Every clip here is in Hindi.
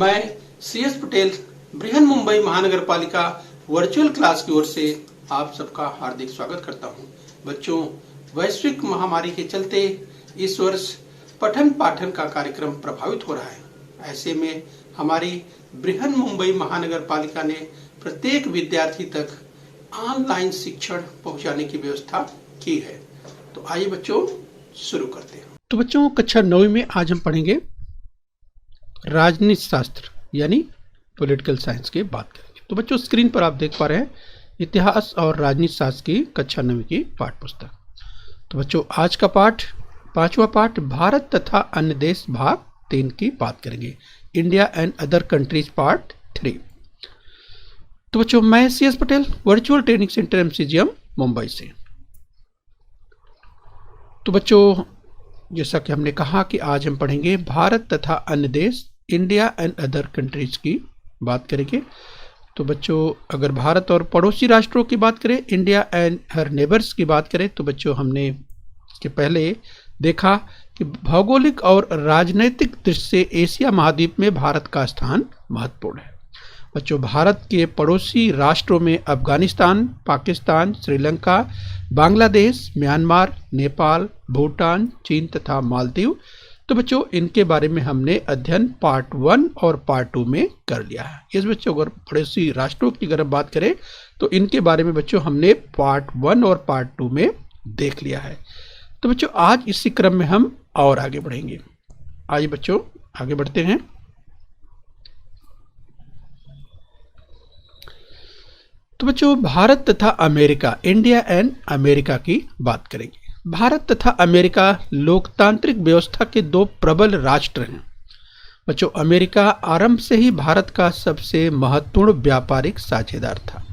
मैं CS पटेल बृहन मुंबई महानगर पालिका वर्चुअल क्लास की ओर से आप सबका हार्दिक स्वागत करता हूं। बच्चों, वैश्विक महामारी के चलते इस वर्ष पठन पाठन का कार्यक्रम प्रभावित हो रहा है। ऐसे में हमारी बृहन मुंबई महानगर पालिका ने प्रत्येक विद्यार्थी तक ऑनलाइन शिक्षण पहुंचाने की व्यवस्था की है। तो आइए बच्चों शुरू करते हैं। तो बच्चों, कक्षा 9 में आज हम पढ़ेंगे राजनीति शास्त्र यानी पॉलिटिकल साइंस की बात करेंगे। तो बच्चों, स्क्रीन पर आप देख पा रहे हैं इतिहास और राजनीति शास्त्र की कक्षा 9 की पाठ पुस्तक। तो बच्चों, आज का पाठ 5वां पाठ भारत तथा अन्य देश भाग 3 की बात करेंगे। India and other countries part 3। तो बच्चों, मैं CS Patel virtual training centre MCGM Mumbai से। तो बच्चों, जैसा कि हमने कहा कि आज हम पढ़ेंगे भारत तथा अन्य देश, इंडिया एंड अदर कंट्रीज की बात करेंगे। तो बच्चों, अगर भारत और पड़ोसी राष्ट्रों की बात करें, इंडिया एंड हर नेबर्स की बात करें, तो बच्चों हमने इसके पहले देखा कि भौगोलिक और राजनैतिक दृष्टि से एशिया महाद्वीप में भारत का स्थान महत्वपूर्ण है। बच्चों, भारत के पड़ोसी राष्ट्रों में अफगानिस्तान, पाकिस्तान, श्रीलंका, बांग्लादेश, म्यांमार, नेपाल, भूटान, चीन तथा मालदीव। तो बच्चों, इनके बारे में हमने अध्ययन पार्ट 1 और पार्ट 2 में कर लिया है। इस बच्चों, अगर पड़ोसी राष्ट्रों की अगर बात करें तो इनके बारे में बच्चों हमने पार्ट 1 और पार्ट 2 में देख लिया है। तो बच्चों, आज इसी क्रम में हम और आगे बढ़ेंगे। आइए बच्चों आगे बढ़ते हैं। तो बच्चों, भारत तथा अमेरिका, इंडिया एंड अमेरिका की बात करेंगे। भारत तथा अमेरिका लोकतांत्रिक व्यवस्था के दो प्रबल राष्ट्र हैं। बच्चों, अमेरिका आरंभ से ही भारत का सबसे महत्वपूर्ण व्यापारिक साझेदार था।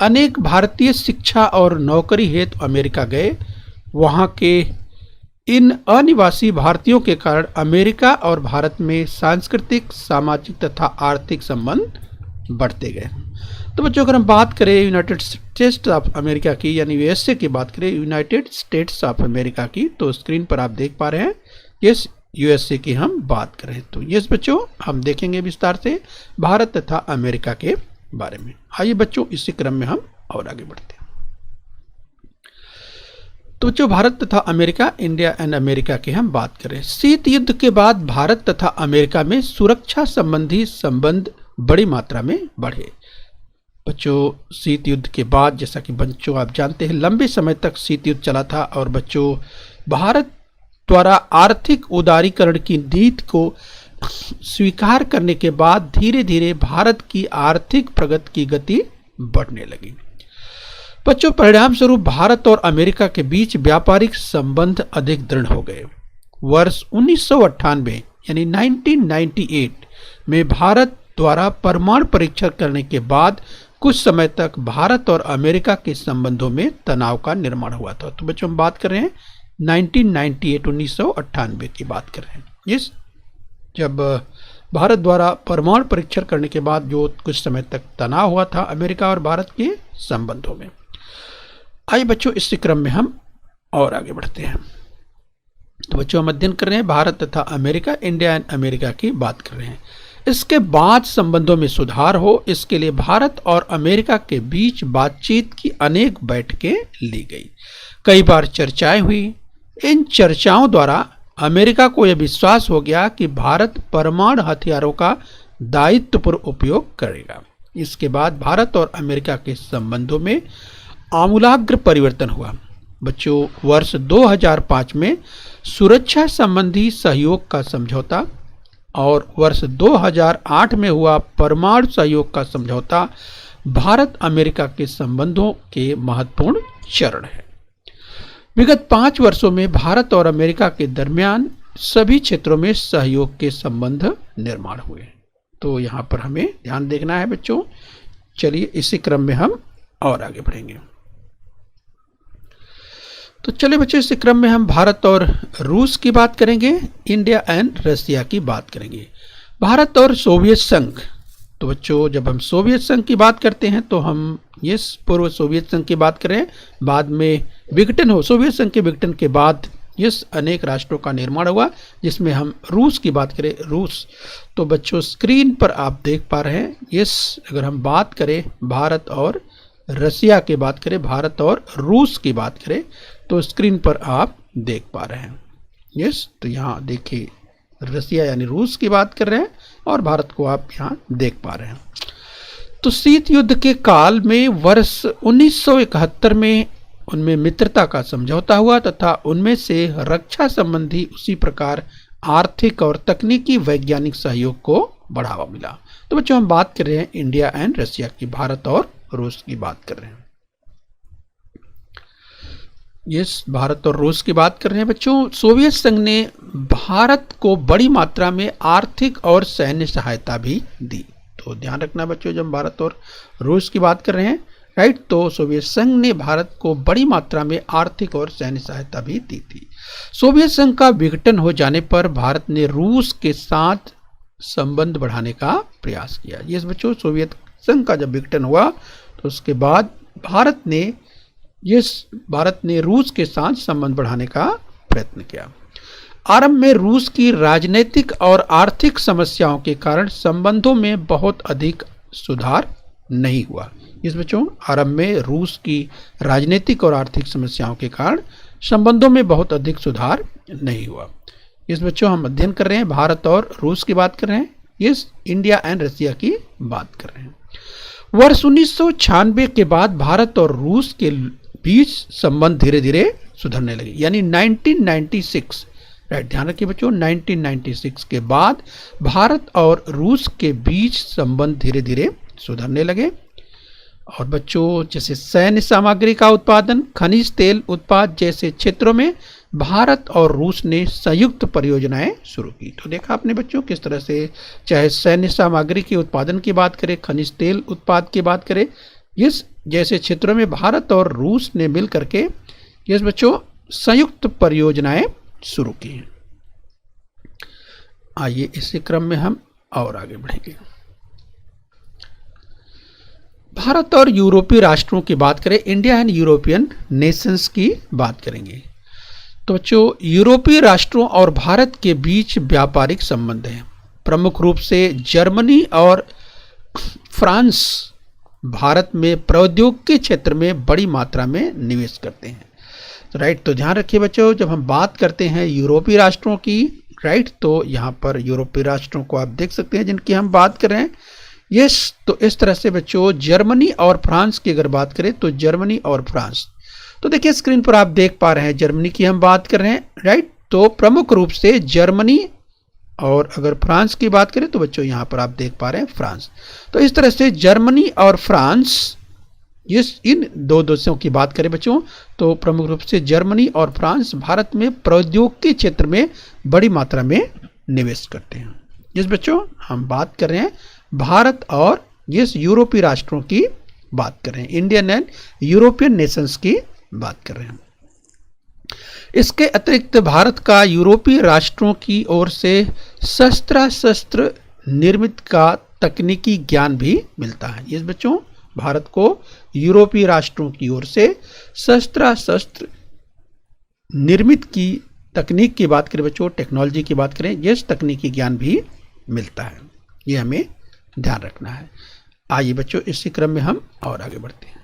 अनेक भारतीय शिक्षा और नौकरी हेतु अमेरिका गए। वहां के इन अनिवासी भारतीयों के कारण अमेरिका और भारत में सांस्कृतिक, सामाजिक तथा आर्थिक संबंध बढ़ते गए। तो बच्चों, अगर हम बात करें यूनाइटेड स्टेट्स ऑफ अमेरिका की यानी USA की बात करें, यूनाइटेड स्टेट्स ऑफ अमेरिका की, तो स्क्रीन पर आप देख पा रहे हैं यस USA की हम बात करें तो यस बच्चों हम देखेंगे विस्तार से भारत तथा अमेरिका के बारे में। आइए बच्चों, इसी क्रम में हम और आगे बढ़ते हैं। तो बच्चों, भारत तथा अमेरिका, इंडिया एंड अमेरिका की हम बात करें। शीत युद्ध के बाद भारत तथा अमेरिका में सुरक्षा संबंधी संबंध बड़ी मात्रा में बढ़े। बच्चों, शीत युद्ध के बाद जैसा कि बच्चों आप जानते हैं लंबे समय तक शीत युद्ध चला था और बच्चों भारत द्वारा आर्थिक उदारीकरण की नीति को स्वीकार करने के बाद धीरे धीरे भारत की आर्थिक प्रगति की गति बढ़ने लगी। बच्चों, परिणाम स्वरूप भारत और अमेरिका के बीच व्यापारिक संबंध अधिक दृढ़ हो गए। वर्ष 1998 यानी 1998 में भारत द्वारा परमाणु परीक्षण करने के बाद कुछ समय तक भारत और अमेरिका के संबंधों में तनाव का निर्माण हुआ था। तो बच्चों, हम बात कर रहे हैं 1998 की बात कर रहे हैं। इस जब भारत द्वारा परमाणु परीक्षण करने के बाद जो कुछ समय तक तनाव हुआ था अमेरिका और भारत के संबंधों में। आइए बच्चों, इस क्रम में हम और आगे बढ़ते हैं। तो बच्चों, हम अध्ययन कर रहे हैं भारत तथा अमेरिका, इंडिया एंड अमेरिका की बात कर रहे हैं। इसके बाद संबंधों में सुधार हो, इसके लिए भारत और अमेरिका के बीच बातचीत की अनेक बैठकें ली गई। कई बार चर्चाएं हुई। इन चर्चाओं द्वारा अमेरिका को यह विश्वास हो गया कि भारत परमाणु हथियारों का दायित्वपूर्ण उपयोग करेगा। इसके बाद भारत और अमेरिका के संबंधों में आमूलाग्र परिवर्तन हुआ। बच्चों, वर्ष 2005 में सुरक्षा संबंधी सहयोग का समझौता और वर्ष 2008 में हुआ परमाणु सहयोग का समझौता भारत अमेरिका के संबंधों के महत्वपूर्ण चरण है। विगत 5 वर्षों में भारत और अमेरिका के दरमियान सभी क्षेत्रों में सहयोग के संबंध निर्माण हुए। तो यहाँ पर हमें ध्यान देखना है बच्चों। चलिए इसी क्रम में हम और आगे बढ़ेंगे। तो चलिए बच्चों, इस क्रम में हम भारत और रूस की बात करेंगे, इंडिया एंड रसिया की बात करेंगे। भारत और सोवियत संघ। तो बच्चों, जब हम सोवियत संघ की बात करते हैं तो हम पूर्व सोवियत संघ की बात करें, बाद में विघटन हो, सोवियत संघ के विघटन के बाद इस अनेक राष्ट्रों का निर्माण हुआ, जिसमें हम रूस की बात करें, रूस, तो बच्चों स्क्रीन पर आप देख पा रहे हैं, यस, अगर हम बात करें भारत और रसिया की बात करें, भारत और रूस की बात करें, तो स्क्रीन पर आप देख पा रहे हैं, यस, तो यहाँ देखिए रसिया यानी रूस की बात कर रहे हैं और भारत को आप यहाँ देख पा रहे हैं। तो शीत युद्ध के काल में वर्ष 1971 में उनमें मित्रता का समझौता हुआ तथा उनमें से रक्षा संबंधी उसी प्रकार आर्थिक और तकनीकी वैज्ञानिक सहयोग को बढ़ावा मिला। तो बच्चों हम बात कर रहे हैं इंडिया एंड रशिया की, भारत और रूस की बात कर रहे हैं, यस, भारत और रूस की बात कर रहे हैं बच्चों। सोवियत संघ ने भारत को बड़ी मात्रा में आर्थिक और सैन्य सहायता भी दी। तो ध्यान रखना बच्चों, जब भारत और रूस की बात कर रहे हैं, राइट, तो सोवियत संघ ने भारत को बड़ी मात्रा में आर्थिक और सैन्य सहायता भी दी थी। सोवियत संघ का विघटन हो जाने पर भारत ने रूस के साथ संबंध बढ़ाने का प्रयास किया। ये बच्चों सोवियत संघ का जब विघटन हुआ तो उसके बाद भारत ने रूस के साथ संबंध बढ़ाने का प्रयत्न किया। आरंभ में रूस की राजनीतिक और आर्थिक समस्याओं के कारण संबंधों में बहुत अधिक सुधार नहीं हुआ। इस बच्चों आरंभ में रूस की राजनीतिक और आर्थिक समस्याओं के कारण संबंधों में बहुत अधिक सुधार नहीं हुआ। इस बच्चों हम अध्ययन कर रहे हैं भारत और रूस की बात कर रहे हैं, इस इंडिया एंड रशिया की बात कर रहे हैं। वर्ष 1996 के बाद भारत और रूस के बीच संबंध धीरे धीरे सुधरने लगे, यानी 1996, राइट, ध्यान रखिए बच्चों, 1996 के बाद भारत और रूस के बीच संबंध धीरे धीरे सुधरने लगे। और बच्चों जैसे सैन्य सामग्री का उत्पादन, खनिज तेल उत्पाद जैसे क्षेत्रों में भारत और रूस ने संयुक्त परियोजनाएं शुरू की। तो देखा आपने बच्चों किस तरह से, चाहे सैन्य सामग्री के उत्पादन की बात करें, खनिज तेल उत्पाद की बात करें, इस जैसे क्षेत्रों में भारत और रूस ने मिल करके इस बच्चों संयुक्त परियोजनाएं शुरू की हैं। आइए इसी क्रम में हम और आगे बढ़ेंगे। भारत और यूरोपीय राष्ट्रों की बात करें, इंडिया एंड यूरोपियन नेशंस की बात करेंगे। तो बच्चों यूरोपीय राष्ट्रों और भारत के बीच व्यापारिक संबंध हैं। प्रमुख रूप से जर्मनी और फ्रांस भारत में प्रौद्योगिकी क्षेत्र में बड़ी मात्रा में निवेश करते हैं। तो राइट, तो ध्यान रखिए बच्चों, जब हम बात करते हैं यूरोपीय राष्ट्रों की, राइट, तो यहाँ पर यूरोपीय राष्ट्रों को आप देख सकते हैं जिनकी हम बात कर रहे हैं, यस। तो इस तरह से बच्चों जर्मनी और फ्रांस की अगर बात करें तो जर्मनी और फ्रांस, तो देखिए स्क्रीन पर आप देख पा रहे हैं जर्मनी की हम बात कर रहे हैं, राइट। तो प्रमुख रूप से जर्मनी, और अगर फ्रांस की बात करें तो बच्चों यहाँ पर आप देख पा रहे हैं फ्रांस। तो इस तरह से जर्मनी और फ्रांस, इन दो देशों की बात करें बच्चों तो प्रमुख रूप से जर्मनी और फ्रांस भारत में प्रौद्योगिकी क्षेत्र में बड़ी मात्रा में निवेश करते हैं। जिस बच्चों हम बात कर रहे हैं भारत और जिस यूरोपीय राष्ट्रों की बात कर रहे हैं, इंडियन एंड यूरोपियन नेशंस की बात कर रहे हैं। इसके अतिरिक्त भारत का यूरोपीय राष्ट्रों की ओर से शस्त्र निर्मित का तकनीकी ज्ञान भी मिलता है। इस बच्चों भारत को यूरोपीय राष्ट्रों की ओर से शस्त्र निर्मित की तकनीक की बात करें बच्चों, टेक्नोलॉजी की बात करें, ये तकनीकी ज्ञान भी मिलता है, ये हमें ध्यान रखना है। आइए बच्चों इसी क्रम में हम और आगे बढ़ते हैं।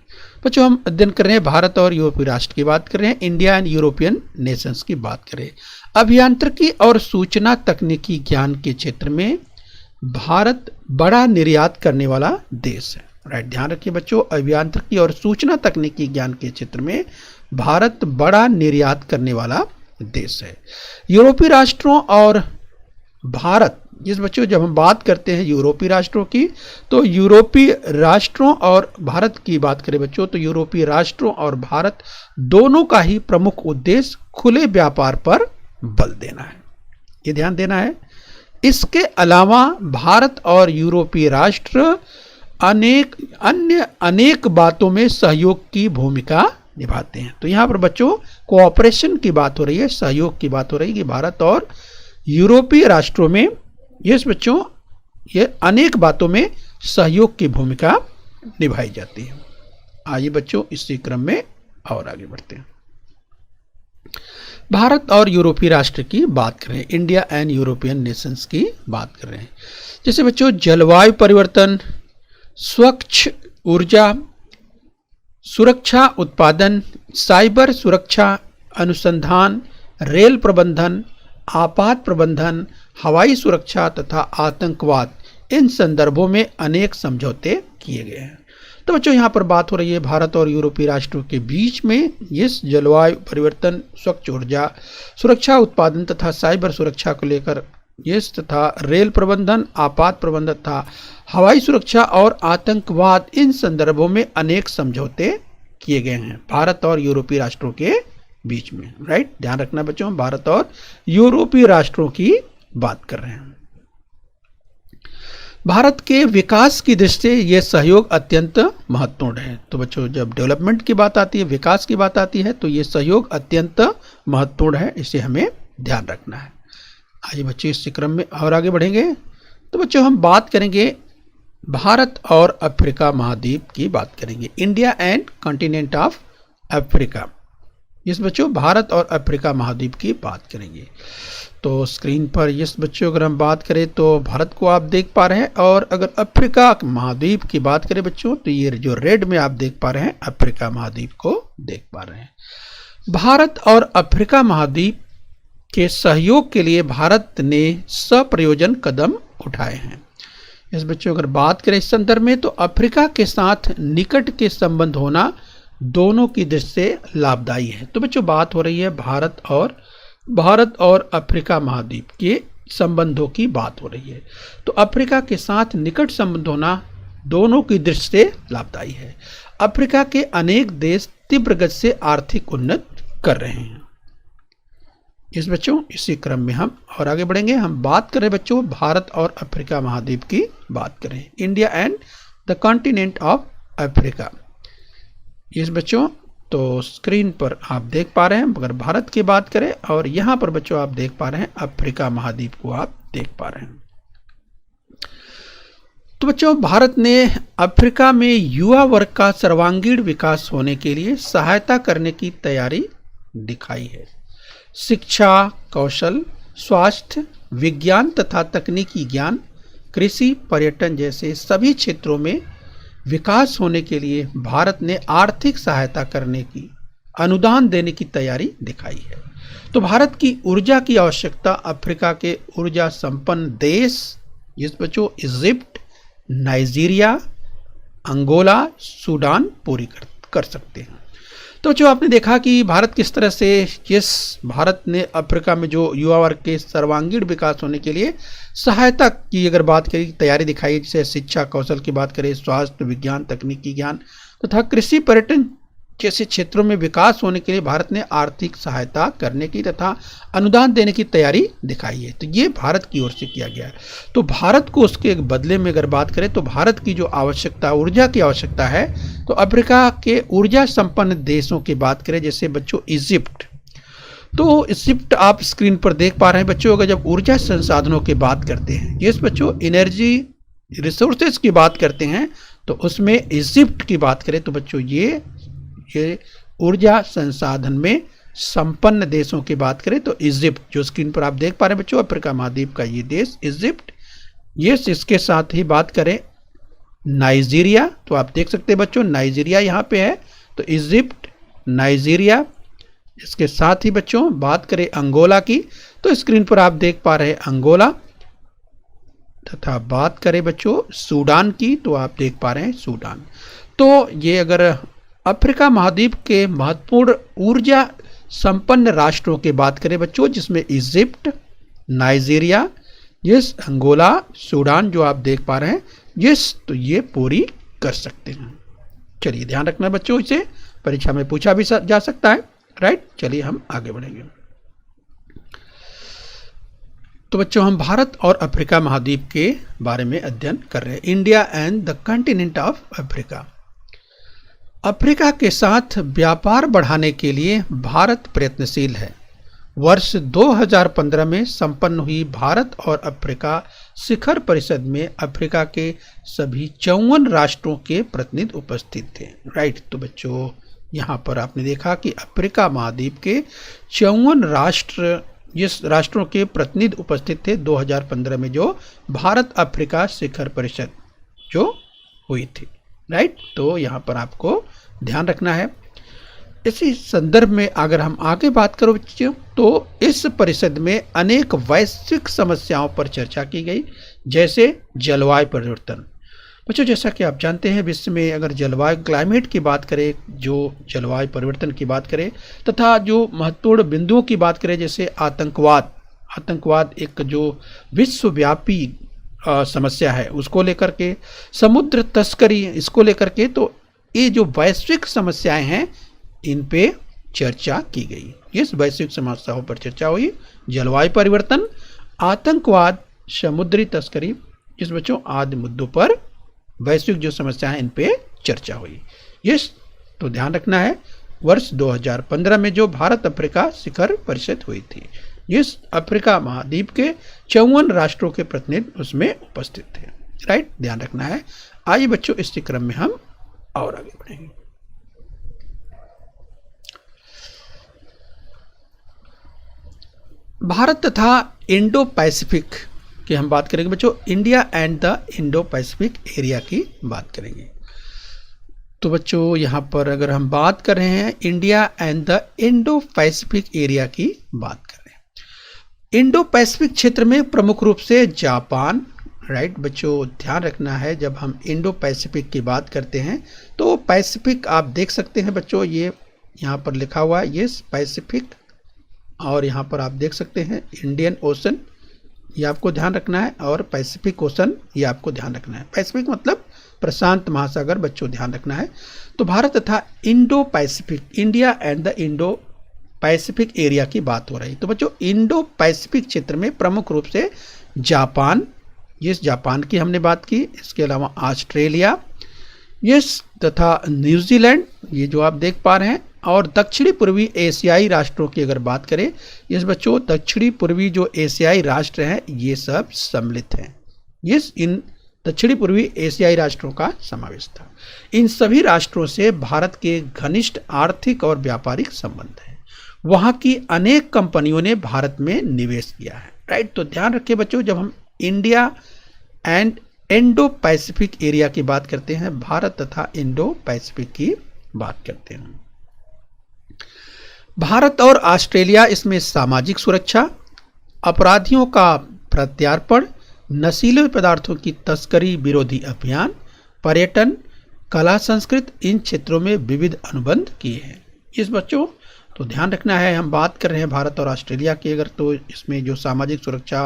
बच्चों हम अध्ययन कर रहे हैं भारत और यूरोपीय राष्ट्र की बात कर रहे हैं, इंडिया एंड यूरोपियन नेशंस की बात करें। अभियांत्रिकी और सूचना तकनीकी ज्ञान के क्षेत्र में भारत बड़ा निर्यात करने वाला देश है, राइट। ध्यान रखिए बच्चों, अभियांत्रिकी और सूचना तकनीकी ज्ञान के क्षेत्र में भारत बड़ा निर्यात करने वाला देश है। यूरोपीय राष्ट्रों और भारत, जिस बच्चों जब हम बात करते हैं यूरोपीय राष्ट्रों की, तो यूरोपीय राष्ट्रों और भारत की बात करें बच्चों तो यूरोपीय राष्ट्रों और भारत दोनों का ही प्रमुख उद्देश्य खुले व्यापार पर बल देना है, ये ध्यान देना है। इसके अलावा भारत और यूरोपीय राष्ट्र अनेक बातों में सहयोग की भूमिका निभाते हैं। तो यहाँ पर बच्चों कोऑपरेशन की बात हो रही है, सहयोग की बात हो रही है कि भारत और यूरोपीय राष्ट्रों में यस बच्चों ये अनेक बातों में सहयोग की भूमिका निभाई जाती है। आइए बच्चों इसी क्रम में और आगे बढ़ते हैं। भारत और यूरोपीय राष्ट्र की बात करें, इंडिया एंड यूरोपियन नेशंस की बात कर रहे हैं। जैसे बच्चों जलवायु परिवर्तन, स्वच्छ ऊर्जा, सुरक्षा उत्पादन, साइबर सुरक्षा, अनुसंधान, रेल प्रबंधन, आपात प्रबंधन, हवाई सुरक्षा तथा आतंकवाद, इन संदर्भों में अनेक समझौते किए गए हैं। तो बच्चों यहाँ पर बात हो रही है भारत और यूरोपीय राष्ट्रों के बीच में इस जलवायु परिवर्तन, स्वच्छ ऊर्जा, सुरक्षा उत्पादन तथा साइबर सुरक्षा को लेकर इस तथा रेल प्रबंधन, आपात प्रबंधन तथा हवाई सुरक्षा और आतंकवाद, इन संदर्भों में अनेक समझौते किए गए हैं भारत और यूरोपीय राष्ट्रों के बीच में। राइट, ध्यान रखना बच्चों, भारत और यूरोपीय राष्ट्रों की बात कर रहे हैं। भारत के विकास की दृष्टि से यह सहयोग अत्यंत महत्वपूर्ण है। तो बच्चों जब डेवलपमेंट की बात आती है, विकास की बात आती है, तो ये सहयोग अत्यंत महत्वपूर्ण है, इसे हमें ध्यान रखना है। आइए बच्चे इस क्रम में और आगे बढ़ेंगे। तो बच्चों हम बात करेंगे भारत और अफ्रीका महाद्वीप की बात करेंगे, India and continent of Africa. इस बच्चों भारत और अफ्रीका महाद्वीप की बात करेंगे। तो स्क्रीन पर इस बच्चों अगर हम बात करें तो भारत को आप देख पा रहे हैं, और अगर अफ्रीका महाद्वीप की बात करें बच्चों तो ये जो रेड में आप देख पा रहे हैं अफ्रीका महाद्वीप को देख पा रहे हैं। भारत और अफ्रीका महाद्वीप के सहयोग के लिए भारत ने सप्रयोजन कदम उठाए हैं। इस बच्चों अगर बात करें इस संदर्भ में तो अफ्रीका के साथ निकट के संबंध होना दोनों की दृष्टि से लाभदायी है। तो बच्चों बात हो रही है भारत और अफ्रीका महाद्वीप के संबंधों की बात हो रही है। तो अफ्रीका के साथ निकट संबंध होना दोनों की दृष्टि से लाभदायी है। अफ्रीका के अनेक देश तीव्र गति से आर्थिक उन्नति कर रहे हैं। इस बच्चों इसी क्रम में हम और आगे बढ़ेंगे। हम बात करें बच्चों भारत और अफ्रीका महाद्वीप की बात करें, India and the continent of Africa. इस बच्चों तो स्क्रीन पर आप देख पा रहे हैं, अगर भारत की बात करें और यहाँ पर बच्चों आप देख पा रहे हैं अफ्रीका महाद्वीप को आप देख पा रहे हैं। तो बच्चों भारत ने अफ्रीका में युवा वर्ग का सर्वांगीण विकास होने के लिए सहायता करने की तैयारी दिखाई है। शिक्षा, कौशल, स्वास्थ्य, विज्ञान तथा तकनीकी ज्ञान, कृषि, पर्यटन जैसे सभी क्षेत्रों में विकास होने के लिए भारत ने आर्थिक सहायता करने की, अनुदान देने की तैयारी दिखाई है। तो भारत की ऊर्जा की आवश्यकता अफ्रीका के ऊर्जा संपन्न देश, जिस बच्चों इजिप्ट, नाइजीरिया, अंगोला, सूडान पूरी कर सकते हैं। तो जो आपने देखा कि भारत किस तरह से भारत ने अफ्रीका में जो युवा वर्ग के सर्वांगीण विकास होने के लिए सहायता की अगर बात करें, तैयारी दिखाई, जैसे शिक्षा, कौशल की बात करें, स्वास्थ्य, विज्ञान, तकनीकी ज्ञान तथा कृषि, पर्यटन जैसे क्षेत्रों में विकास होने के लिए भारत ने आर्थिक सहायता करने की तथा अनुदान देने की तैयारी दिखाई है। तो ये भारत की ओर से किया गया है। तो भारत को उसके बदले में अगर बात करें तो भारत की जो आवश्यकता, ऊर्जा की आवश्यकता है, तो अफ्रीका के ऊर्जा संपन्न देशों की बात करें, जैसे बच्चों इजिप्ट, तो इजिप्ट आप स्क्रीन पर देख पा रहे हैं बच्चों। अगर जब ऊर्जा संसाधनों की बात करते हैं, ये बच्चों एनर्जी रिसोर्सेज की बात करते हैं, तो उसमें इजिप्ट की बात करें तो बच्चों ये ऊर्जा संसाधन में संपन्न देशों की बात करें तो इजिप्ट, जो स्क्रीन पर आप देख पा रहे हैं बच्चों, अफ्रीका महाद्वीप का ये देश इजिप्ट। ये इसके साथ ही बात करें नाइजीरिया, तो आप देख सकते हैं बच्चों नाइजीरिया यहाँ पे है, तो इजिप्ट, नाइजीरिया। इसके साथ ही बच्चों बात करें अंगोला की, तो स्क्रीन पर आप देख पा रहे हैं अंगोला, तथा बात करें बच्चों सूडान की, तो आप देख पा रहे हैं सूडान। तो ये अगर अफ्रीका महाद्वीप के महत्वपूर्ण ऊर्जा संपन्न राष्ट्रों की बात करें बच्चों, जिसमें इजिप्ट, नाइजीरिया, अंगोला, सूडान जो आप देख पा रहे हैं, तो ये पूरी कर सकते हैं। चलिए ध्यान रखना बच्चों, इसे परीक्षा में पूछा भी जा सकता है। राइट, चलिए हम आगे बढ़ेंगे। तो बच्चों हम भारत और अफ्रीका महाद्वीप के बारे में अध्ययन कर रहे हैं, India and the continent of Africa. Africa के साथ व्यापार बढ़ाने के लिए भारत प्रयत्नशील है। वर्ष 2015 में संपन्न हुई भारत और अफ्रीका शिखर परिषद में अफ्रीका के सभी 54 राष्ट्रों के प्रतिनिधि उपस्थित थे। राइट, तो बच्चों यहाँ पर आपने देखा कि अफ्रीका महाद्वीप के 54 राष्ट्र, जिस राष्ट्रों के प्रतिनिधि उपस्थित थे 2015 में जो भारत अफ्रीका शिखर परिषद जो हुई थी, राइट। तो यहाँ पर आपको ध्यान रखना है। इसी संदर्भ में अगर हम आगे बात करो बच्चों, तो इस परिषद में अनेक वैश्विक समस्याओं पर चर्चा की गई, जैसे जलवायु परिवर्तन। बच्चों जैसा कि आप जानते हैं, विश्व में अगर जलवायु क्लाइमेट की बात करें, जो जलवायु परिवर्तन की बात करें, तथा जो महत्वपूर्ण बिंदुओं की बात करें, जैसे आतंकवाद एक जो विश्वव्यापी समस्या है उसको लेकर के, समुद्र तस्करी इसको लेकर के, तो ये जो वैश्विक समस्याएं हैं इन पे चर्चा की गई। इस वैश्विक समस्याओं पर चर्चा हुई, जलवायु परिवर्तन, आतंकवाद, समुद्री तस्करी, इस बच्चों आदि मुद्दों पर वैश्विक जो समस्या है इन पे चर्चा हुई। यस, तो ध्यान रखना है, वर्ष 2015 में जो भारत अफ्रीका शिखर परिषद हुई थी, इस अफ्रीका महाद्वीप के 54 राष्ट्रों के प्रतिनिधि उसमें उपस्थित थे, राइट, ध्यान रखना है। आइए बच्चों इसी क्रम में हम और आगे बढ़ेंगे। भारत तथा इंडो पैसिफिक की हम बात करेंगे बच्चों, India and the Indo Pacific area की बात करेंगे। तो बच्चों यहाँ पर अगर हम बात कर रहे हैं India and the Indo Pacific area की बात कर रहे हैं, इंडो पैसिफिक क्षेत्र में प्रमुख रूप से जापान, राइट बच्चों ध्यान रखना है, जब हम इंडो पैसिफिक की बात करते हैं तो पैसिफिक आप देख सकते हैं बच्चों, ये यहाँ पर लिखा हुआ है, ये पैसिफिक, और यहाँ पर आप देख सकते हैं इंडियन ओशन, ये आपको ध्यान रखना है, और पैसिफिक ओशन ये आपको ध्यान रखना है। पैसिफिक मतलब प्रशांत महासागर, बच्चों ध्यान रखना है। तो भारत तथा Indo Pacific, India and the Indo Pacific area की बात हो रही। तो बच्चों इंडो पैसिफिक क्षेत्र में प्रमुख रूप से जापान, इस जापान की हमने बात की, इसके अलावा ऑस्ट्रेलिया, यस तथा न्यूजीलैंड, ये जो आप देख पा रहे हैं, और दक्षिणी पूर्वी एशियाई राष्ट्रों की अगर बात करें, इस बच्चों दक्षिणी पूर्वी जो एशियाई राष्ट्र हैं ये सब सम्मिलित हैं। यस, इन दक्षिणी पूर्वी एशियाई राष्ट्रों का समावेश था। इन सभी राष्ट्रों से भारत के घनिष्ठ आर्थिक और व्यापारिक संबंध हैं। वहाँ की अनेक कंपनियों ने भारत में निवेश किया है, राइट। तो ध्यान रखिए बच्चों, जब हम India and Indo Pacific area की बात करते हैं, भारत तथा इंडो पैसिफिक की बात करते हैं। भारत और ऑस्ट्रेलिया इसमें सामाजिक सुरक्षा, अपराधियों का प्रत्यार्पण, नशीले पदार्थों की तस्करी विरोधी अभियान, पर्यटन, कला संस्कृति, इन क्षेत्रों में विविध अनुबंध किए हैं। इस बच्चों तो ध्यान रखना है, हम बात कर रहे हैं भारत और ऑस्ट्रेलिया की अगर, तो इसमें जो सामाजिक सुरक्षा,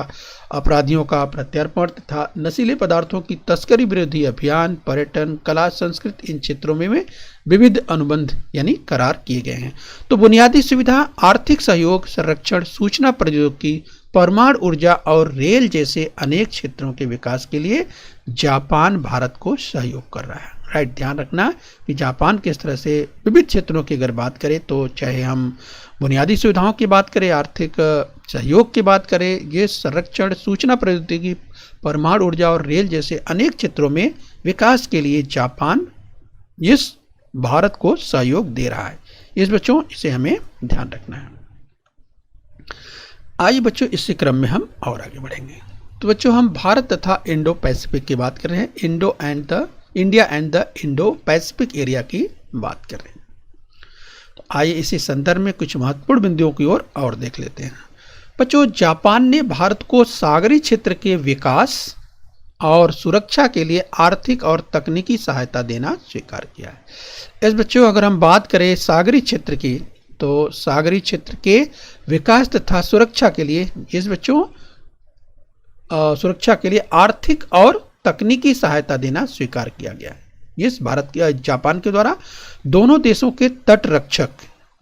अपराधियों का प्रत्यार्पण तथा नशीले पदार्थों की तस्करी विरोधी अभियान, पर्यटन, कला संस्कृति, इन क्षेत्रों में विविध अनुबंध यानी करार किए गए हैं। तो बुनियादी सुविधा, आर्थिक सहयोग, संरक्षण, सूचना प्रौद्योगिकी, परमाणु ऊर्जा और रेल जैसे अनेक क्षेत्रों के विकास के लिए जापान भारत को सहयोग कर रहा है, राइट। ध्यान रखना कि जापान किस तरह से विविध क्षेत्रों की अगर बात करें, तो चाहे हम बुनियादी सुविधाओं की बात करें, आर्थिक सहयोग की बात करें, ये संरक्षण, सूचना प्रौद्योगिकी, परमाणु ऊर्जा और रेल जैसे अनेक क्षेत्रों में विकास के लिए जापान इस भारत को सहयोग दे रहा है। इस बच्चों इसे हमें ध्यान रखना है। आइए बच्चों इसी क्रम में हम और आगे बढ़ेंगे। तो बच्चों हम भारत तथा इंडो पैसिफिक की बात कर रहे हैं, India and the Indo Pacific area की बात कर रहे हैं। तो आइए इसी संदर्भ में कुछ महत्वपूर्ण बिंदुओं की ओर और देख लेते हैं। बच्चों जापान ने भारत को सागरीय क्षेत्र के विकास और सुरक्षा के लिए आर्थिक और तकनीकी सहायता देना स्वीकार किया है। इस बच्चों अगर हम बात करें सागरीय क्षेत्र की, तो सागरीय क्षेत्र के विकास तथा सुरक्षा के लिए, इस बच्चों सुरक्षा के लिए आर्थिक और तकनीकी सहायता देना स्वीकार किया गया है। इस भारत के जापान के द्वारा दोनों देशों के तट रक्षक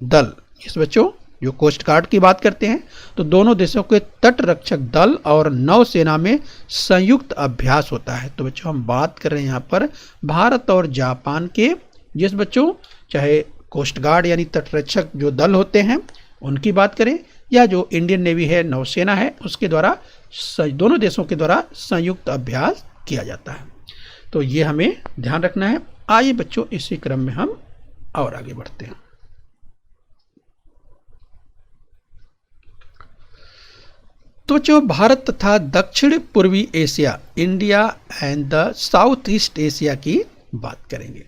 दल, इस बच्चों जो कोस्ट गार्ड की बात करते हैं, तो दोनों देशों के तट रक्षक दल और नौसेना में संयुक्त अभ्यास होता है। तो बच्चों हम बात कर रहे हैं यहाँ पर भारत और जापान के, जिस बच्चों चाहे कोस्ट गार्ड यानी तट रक्षक जो दल होते हैं उनकी बात करें, या जो इंडियन नेवी है, नौसेना है, उसके द्वारा दोनों देशों के द्वारा संयुक्त अभ्यास किया जाता है। तो ये हमें ध्यान रखना है। आइए बच्चों इसी क्रम में हम और आगे बढ़ते हैं। तो जो भारत तथा दक्षिण पूर्वी Asia, India and the south east Asia की बात करेंगे।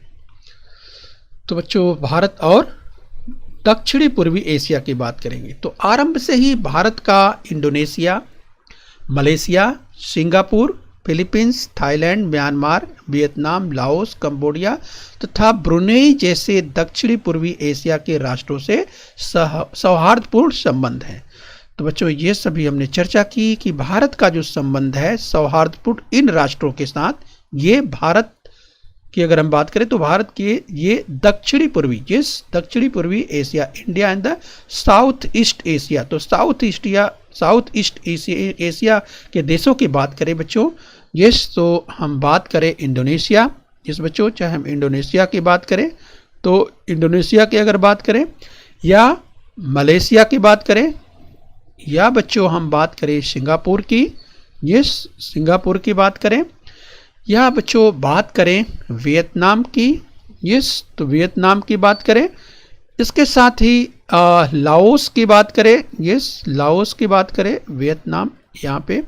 तो बच्चों भारत और दक्षिणी पूर्वी एशिया की बात करेंगे। तो आरंभ से ही भारत का Indonesia, Malaysia, Singapore, Philippines, Thailand, Myanmar, Vietnam, Laos, Cambodia तथा ब्रुनेई जैसे दक्षिणी पूर्वी एशिया के राष्ट्रों से सौहार्दपूर्ण संबंध हैं। तो बच्चों ये सभी हमने चर्चा की कि भारत का जो संबंध है सौहार्दपूर्ण इन राष्ट्रों के साथ, ये भारत की अगर हम बात करें तो भारत के ये दक्षिणी पूर्वी Asia, India and the south east Asia. तो साउथ ईस्ट एशिया के देशों की बात करें बच्चों, तो हम बात करें इंडोनेशिया, बच्चों चाहे हम इंडोनेशिया की बात करें तो इंडोनेशिया की अगर बात करें, या मलेशिया की बात करें, या बच्चों हम बात करें सिंगापुर की, सिंगापुर की बात करें, या बच्चों बात करें वियतनाम की, तो वियतनाम की बात करें। इसके साथ ही लाओस की बात करें, लाओस की बात करें, वियतनाम यहाँ पे,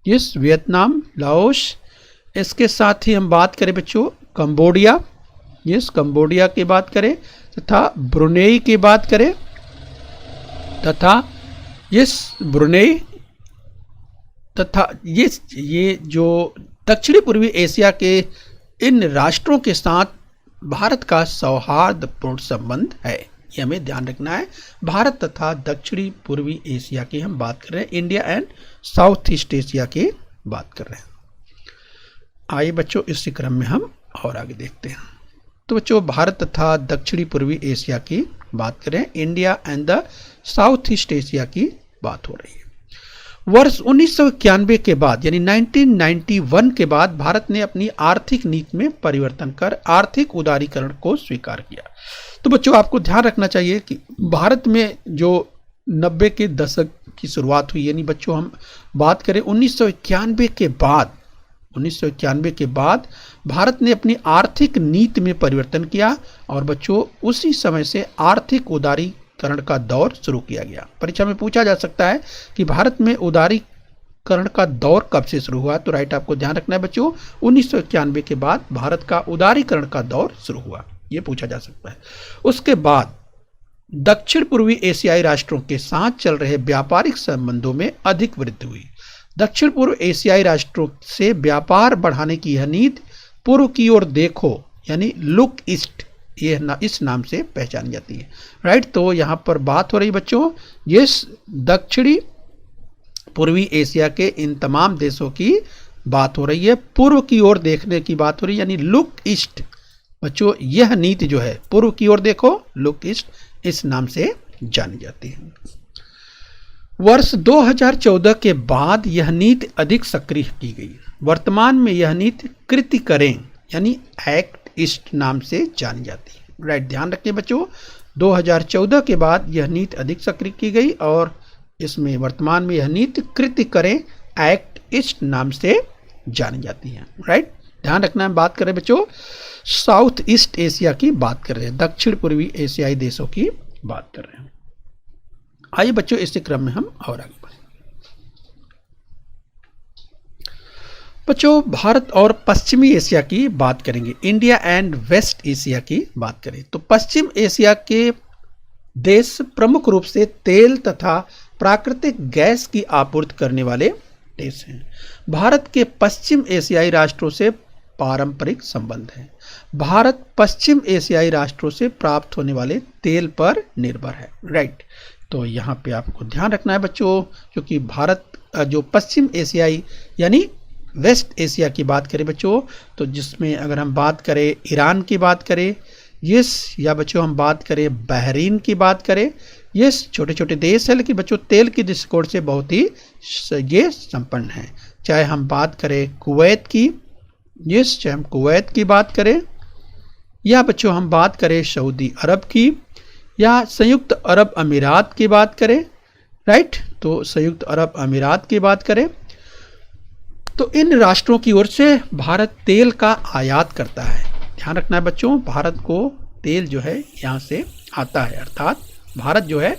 वियतनाम, लाओस। इसके साथ ही हम बात करें बच्चों कंबोडिया, कंबोडिया की बात करें, तथा ब्रुनेई की बात करें, तथा ब्रुनेई तथा ये जो दक्षिणी पूर्वी एशिया के इन राष्ट्रों के साथ भारत का सौहार्दपूर्ण संबंध है, ये हमें ध्यान रखना है। भारत तथा दक्षिणी पूर्वी एशिया की हम बात कर रहे हैं, India and south east Asia की बात कर रहे हैं। आइए बच्चों इसी क्रम में हम और आगे देखते हैं। तो बच्चों भारत तथा दक्षिणी पूर्वी एशिया की बात करें, India and the south east Asia की बात हो रही है। वर्ष 1991 के बाद यानी 1991 के बाद भारत ने अपनी आर्थिक नीति में परिवर्तन कर आर्थिक उदारीकरण को स्वीकार किया। तो बच्चों आपको ध्यान रखना चाहिए कि भारत में जो 90 के दशक की शुरुआत हुई, यानी बच्चों हम बात करें 1991 के बाद भारत ने अपनी आर्थिक नीति में परिवर्तन किया और बच्चों उसी समय से आर्थिक उदारीकरण का दौर शुरू किया गया। परीक्षा में पूछा जा सकता है कि भारत में उदारीकरण का दौर कब से शुरू हुआ, तो राइट आपको ध्यान रखना है बच्चों 1991 के बाद भारत का उदारीकरण का दौर शुरू हुआ, ये पूछा जा सकता है। उसके बाद दक्षिण पूर्वी एशियाई राष्ट्रों के साथ चल रहे व्यापारिक संबंधों में अधिक वृद्धि हुई। दक्षिण पूर्व एशियाई राष्ट्रों से व्यापार बढ़ाने की यह नीति पूर्व की ओर देखो यानी लुक ईस्ट इस नाम से पहचानी जाती है, राइट। तो यहाँ पर बात हो रही बच्चों ये दक्षिणी पूर्वी एशिया के इन तमाम देशों की बात हो रही है, पूर्व की ओर देखने की बात हो रही है यानी लुक ईस्ट। बच्चों यह नीति जो है पूर्व की ओर देखो लुक ईस्ट इस नाम से जानी जाती है। वर्ष 2014 के बाद यह नीति अधिक सक्रिय की गई। वर्तमान में यह नीति कृति करें यानी एक्ट ईस्ट नाम से जानी जाती है, राइट। ध्यान रखिए बच्चों 2014 के बाद यह नीति अधिक सक्रिय की गई और इसमें वर्तमान में यह नीति कृति करें एक्ट ईस्ट नाम से जानी जाती है, राइट। ध्यान रखना है, बात करें बच्चों साउथ ईस्ट एशिया की बात कर रहे हैं, दक्षिण पूर्वी एशियाई देशों की बात कर रहे हैं। आइए बच्चों इसी क्रम में हम और आगे बढ़ें। बच्चों भारत और पश्चिमी एशिया की बात करेंगे, इंडिया एंड वेस्ट एशिया की बात करें तो पश्चिम एशिया के देश प्रमुख रूप से तेल तथा प्राकृतिक गैस की आपूर्ति करने वाले देश हैं। भारत के पश्चिम एशियाई राष्ट्रों से पारंपरिक संबंध है। भारत पश्चिम एशियाई राष्ट्रों से प्राप्त होने वाले तेल पर निर्भर है, राइट। तो यहाँ पे आपको ध्यान रखना है बच्चों क्योंकि भारत जो पश्चिम एशियाई यानी वेस्ट एशिया की बात करें बच्चों तो जिसमें अगर हम बात करें ईरान की बात करें या बच्चों हम बात करें बहरीन की बात करें, ये छोटे छोटे देश है लेकिन बच्चों तेल की दृष्टिकोण से बहुत ही ये संपन्न है। चाहे हम बात करें कुवैत की, चाहे हम कुवैत की बात करें या बच्चों हम बात करें सऊदी अरब की या संयुक्त अरब अमीरात की बात करें, राइट। तो संयुक्त अरब अमीरात की बात करें तो इन राष्ट्रों की ओर से भारत तेल का आयात करता है। ध्यान रखना है बच्चों भारत को तेल जो है यहाँ से आता है, अर्थात भारत जो है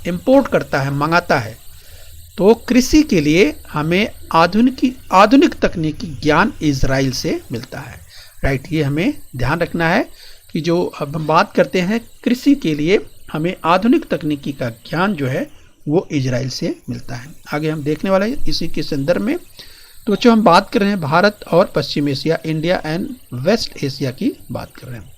इंपोर्ट करता है, मंगाता है। तो कृषि के लिए हमें आधुनिक तकनीकी ज्ञान इजराइल से मिलता है। राइट, ये हमें ध्यान रखना है कि जो अब हम बात करते हैं कृषि के लिए हमें आधुनिक तकनीकी का ज्ञान जो है वो इजराइल से मिलता है। आगे हम देखने वाले हैं इसी के संदर्भ में। तो बच्चों हम बात कर रहे हैं भारत और पश्चिम Asia, India and west Asia की बात कर रहे हैं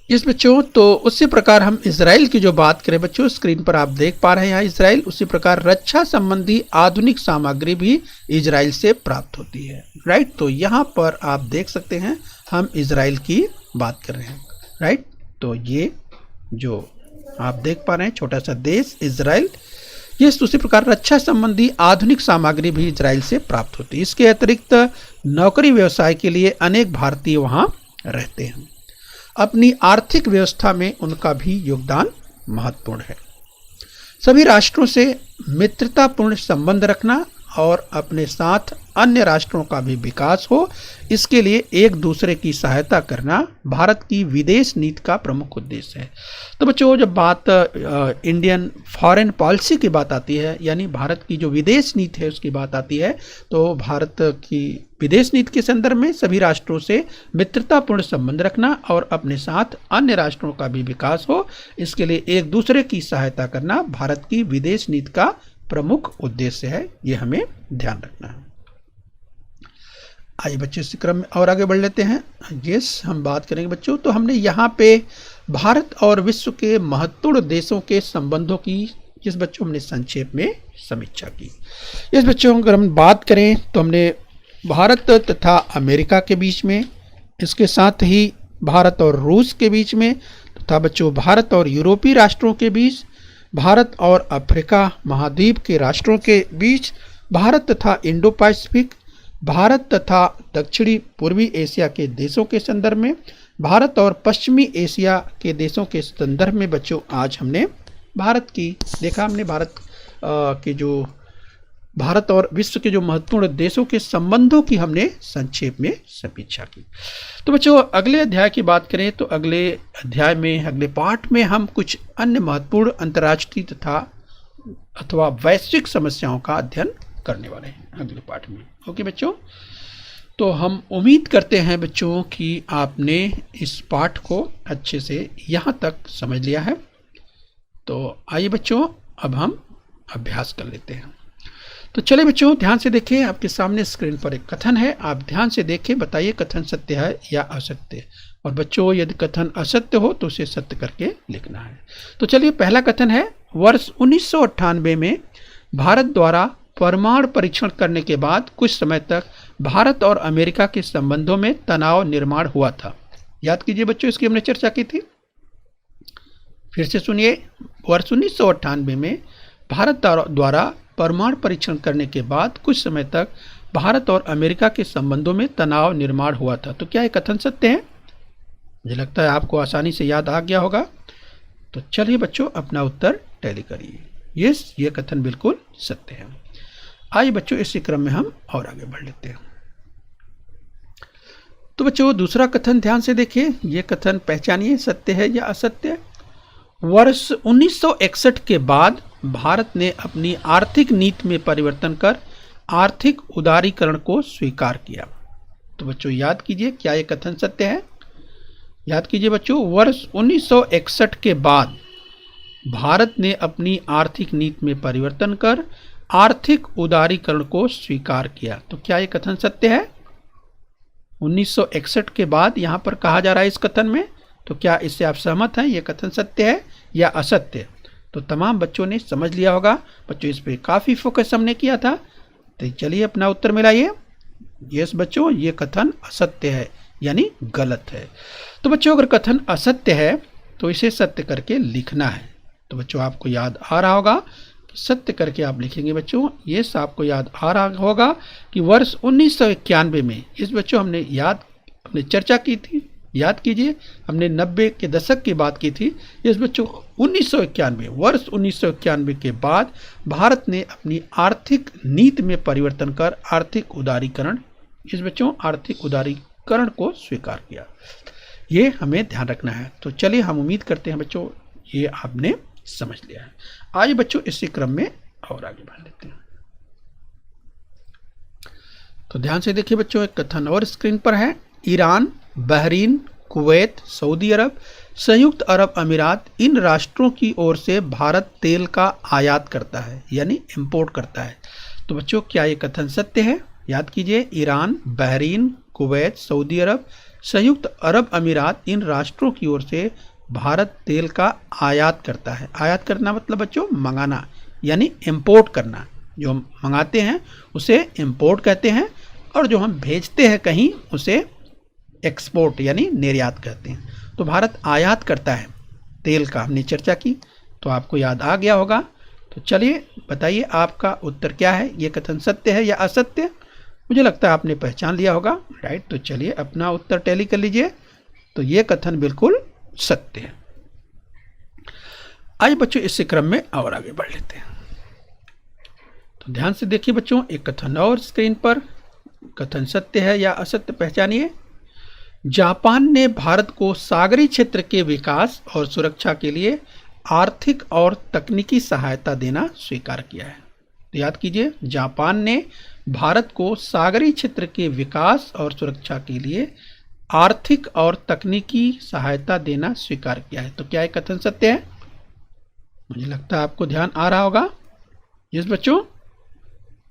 इस बच्चों। तो उसी प्रकार हम इजराइल की जो बात करें बच्चों, स्क्रीन पर आप देख पा रहे हैं यहाँ इजराइल। उसी प्रकार रक्षा संबंधी आधुनिक सामग्री भी इजराइल से प्राप्त होती है। राइट, तो यहाँ पर आप देख सकते हैं हम इजराइल की बात कर रहे हैं। राइट, तो ये जो आप देख पा रहे हैं छोटा सा देश इजराइल, ये उसी प्रकार रक्षा संबंधी आधुनिक सामग्री भी इजराइल से प्राप्त होती है। इसके अतिरिक्त नौकरी व्यवसाय के लिए अनेक भारतीय वहाँ रहते हैं। अपनी आर्थिक व्यवस्था में उनका भी योगदान महत्वपूर्ण है। सभी राष्ट्रों से मित्रतापूर्ण संबंध रखना और अपने साथ अन्य राष्ट्रों का भी विकास हो, इसके लिए एक दूसरे की सहायता करना भारत की विदेश नीति का प्रमुख उद्देश्य है। तो बच्चों जब बात इंडियन फॉरेन पॉलिसी की बात आती है, यानी भारत की जो विदेश नीति है उसकी बात आती है, तो भारत की विदेश नीति के संदर्भ में सभी राष्ट्रों से मित्रतापूर्ण संबंध रखना और अपने साथ अन्य राष्ट्रों का भी विकास हो, इसके लिए एक दूसरे की सहायता करना भारत की विदेश नीति का प्रमुख उद्देश्य है। ये हमें ध्यान रखना है। आइए बच्चों इस क्रम में और आगे बढ़ लेते हैं। यस, हम बात करेंगे बच्चों। तो हमने यहाँ पे भारत और विश्व के महत्वपूर्ण देशों के संबंधों की इस बच्चों हमने संक्षेप में समीक्षा की। इस बच्चों अगर हम बात करें तो हमने भारत तथा अमेरिका के बीच में, इसके साथ ही भारत और रूस के बीच में, तथा बच्चों भारत और यूरोपीय राष्ट्रों के बीच, भारत और अफ्रीका महाद्वीप के राष्ट्रों के बीच, भारत तथा इंडो पैसिफिक, भारत तथा दक्षिणी पूर्वी एशिया के देशों के संदर्भ में, भारत और पश्चिमी एशिया के देशों के संदर्भ में बच्चों आज हमने भारत की देखा। हमने भारत और विश्व के जो महत्वपूर्ण देशों के संबंधों की हमने संक्षेप में समीक्षा की। तो बच्चों अगले अध्याय की बात करें तो अगले अध्याय में, अगले पाठ में हम कुछ अन्य महत्वपूर्ण अंतर्राष्ट्रीय अथवा वैश्विक समस्याओं का अध्ययन करने वाले हैं अगले पाठ में। ओके बच्चों, तो हम उम्मीद करते हैं बच्चों कि आपने इस पाठ को अच्छे से यहाँ तक समझ लिया है। तो आइए बच्चों अब हम अभ्यास कर लेते हैं। तो चलिए बच्चों ध्यान से देखें, आपके सामने स्क्रीन पर एक कथन है, आप ध्यान से देखें, बताइए कथन सत्य है या असत्य। और बच्चों यदि कथन असत्य हो तो उसे सत्य करके लिखना है। तो चलिए पहला कथन है, वर्ष 1998 में भारत द्वारा परमाणु परीक्षण करने के बाद कुछ समय तक भारत और अमेरिका के संबंधों में तनाव निर्माण हुआ था। याद कीजिए बच्चों, इसकी हमने चर्चा की थी। फिर से सुनिए, वर्ष 1998 में भारत द्वारा परमाणु परीक्षण करने के बाद कुछ समय तक भारत और अमेरिका के संबंधों में तनाव निर्माण हुआ था। तो क्या ये कथन सत्य है? मुझे लगता है आपको आसानी से याद आ गया होगा। तो चलिए बच्चों अपना उत्तर टैली करिए। यस, ये कथन बिल्कुल सत्य है। आइए बच्चों इसी क्रम में हम और आगे बढ़ लेते हैं। तो बच्चों दूसरा कथन ध्यान से देखिए, ये कथन पहचानिए सत्य है या असत्य। वर्ष 1961 के बाद भारत ने अपनी आर्थिक नीति में परिवर्तन कर आर्थिक उदारीकरण को स्वीकार किया। तो बच्चों याद कीजिए, क्या यह कथन सत्य है? याद कीजिए बच्चों, वर्ष 1961 के बाद भारत ने अपनी आर्थिक नीति में परिवर्तन कर आर्थिक उदारीकरण को स्वीकार किया। तो क्या यह कथन सत्य है? 1961 के बाद यहाँ पर कहा जा रहा है इस कथन में, तो क्या इससे आप सहमत हैं? यह कथन सत्य है या असत्य? तो तमाम बच्चों ने समझ लिया होगा। बच्चों इस पे काफ़ी फोकस हमने किया था। तो चलिए अपना उत्तर मिलाइए। यस बच्चों, ये कथन असत्य है, यानी गलत है। तो बच्चों अगर कथन असत्य है तो इसे सत्य करके लिखना है। तो बच्चों आपको याद आ रहा होगा कि सत्य करके आप लिखेंगे बच्चों। यस, आपको याद आ रहा होगा कि वर्ष 1991 में इस बच्चों हमने चर्चा की थी। याद कीजिए, हमने 90 के दशक की बात की थी। इस बच्चों 1991 वर्ष 1991 के बाद भारत ने अपनी आर्थिक नीति में परिवर्तन कर आर्थिक उदारीकरण को स्वीकार किया। ये हमें ध्यान रखना है। तो चलिए हम उम्मीद करते हैं बच्चों ये आपने समझ लिया है। आइए बच्चों इसी क्रम में और आगे बढ़ लेते हैं। तो ध्यान से देखिए बच्चों, एक कथन और स्क्रीन पर है। ईरान, बहरीन, कुवैत, सऊदी अरब, संयुक्त अरब अमीरात, इन राष्ट्रों की ओर से भारत तेल का आयात करता है यानी इंपोर्ट करता है। तो बच्चों क्या ये कथन सत्य है? याद कीजिए, ईरान, बहरीन, कुवैत, सऊदी अरब, संयुक्त अरब अमीरात, इन राष्ट्रों की ओर से भारत तेल का आयात करता है। आयात करना मतलब बच्चों मंगाना यानी इंपोर्ट करना। जो हम मंगाते हैं उसे इंपोर्ट कहते हैं और जो हम भेजते हैं कहीं उसे एक्सपोर्ट यानी निर्यात कहते हैं। तो भारत आयात करता है तेल का, हमने चर्चा की, तो आपको याद आ गया होगा। तो चलिए बताइए आपका उत्तर क्या है, ये कथन सत्य है या असत्य? मुझे लगता है आपने पहचान लिया होगा, राइट। तो चलिए अपना उत्तर टैली कर लीजिए। तो ये कथन बिल्कुल सत्य है। आइए बच्चों इस क्रम में और आगे बढ़ लेते हैं। तो ध्यान से देखिए बच्चों, एक कथन और स्क्रीन पर। कथन सत्य है या असत्य पहचानिए। जापान ने भारत को सागरी क्षेत्र के विकास और सुरक्षा के लिए आर्थिक और तकनीकी सहायता देना स्वीकार किया है। तो याद कीजिए, जापान ने भारत को सागरी क्षेत्र के विकास और सुरक्षा के लिए आर्थिक और तकनीकी सहायता देना स्वीकार किया है। तो क्या ये कथन सत्य है? मुझे लगता है आपको ध्यान आ रहा होगा। यस बच्चों,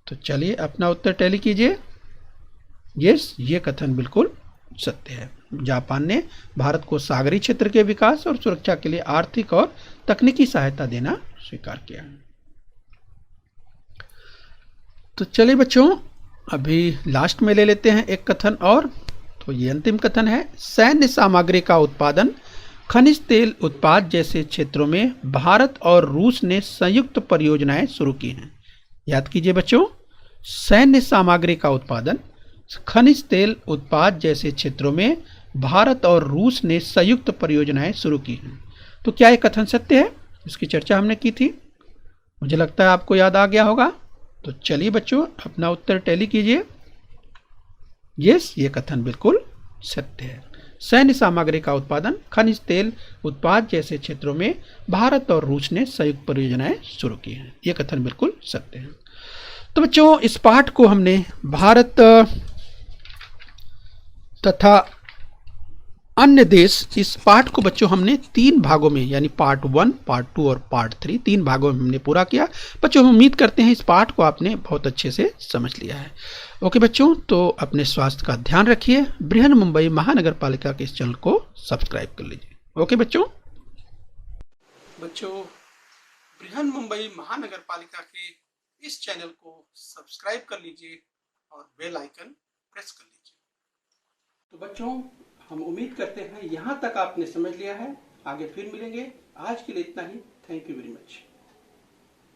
तो चलिए अपना उत्तर टैली कीजिए। यस, ये कथन बिल्कुल सत्य है। जापान ने भारत को सागरी क्षेत्र के विकास और सुरक्षा के लिए आर्थिक और तकनीकी सहायता देना स्वीकार किया है। तो चलिए बच्चों अभी लास्ट में ले लेते हैं एक कथन और। तो ये अंतिम कथन है। सैन्य सामग्री का उत्पादन, खनिज तेल उत्पाद जैसे क्षेत्रों में भारत और रूस ने संयुक्त परियोजनाएं शुरू की हैं। याद कीजिए बच्चों, सैन्य सामग्री का उत्पादन, खनिज तेल उत्पाद जैसे क्षेत्रों में भारत और रूस ने संयुक्त परियोजनाएं शुरू की हैं। तो क्या यह कथन सत्य है? इसकी चर्चा हमने की थी, मुझे लगता है आपको याद आ गया होगा। तो चलिए बच्चों अपना उत्तर टैली कीजिए। यस, ये कथन बिल्कुल सत्य है। सैन्य सामग्री का उत्पादन, खनिज तेल उत्पाद जैसे क्षेत्रों में भारत और रूस ने संयुक्त परियोजनाएं शुरू की हैं। ये कथन बिल्कुल सत्य है। तो बच्चों इस पाठ को हमने भारत तथा अन्य देश, इस पाठ को बच्चों हमने 3 भागों में यानी पार्ट 1, पार्ट 2 और पार्ट 3, 3 भागों में हमने पूरा किया। बच्चों हम उम्मीद करते हैं इस पाठ को आपने बहुत अच्छे से समझ लिया है। ओके बच्चों, तो अपने स्वास्थ्य का ध्यान रखिए। बृहन मुंबई महानगर पालिका के इस चैनल को सब्सक्राइब कर लीजिए। ओके बच्चों बृहन मुंबई महानगर पालिका के इस चैनल को सब्सक्राइब कर लीजिए और बेल आइकन प्रेस कर लीजिए। तो बच्चों हम उम्मीद करते हैं यहाँ तक आपने समझ लिया है। आगे फिर मिलेंगे। आज के लिए इतना ही। Thank you very much.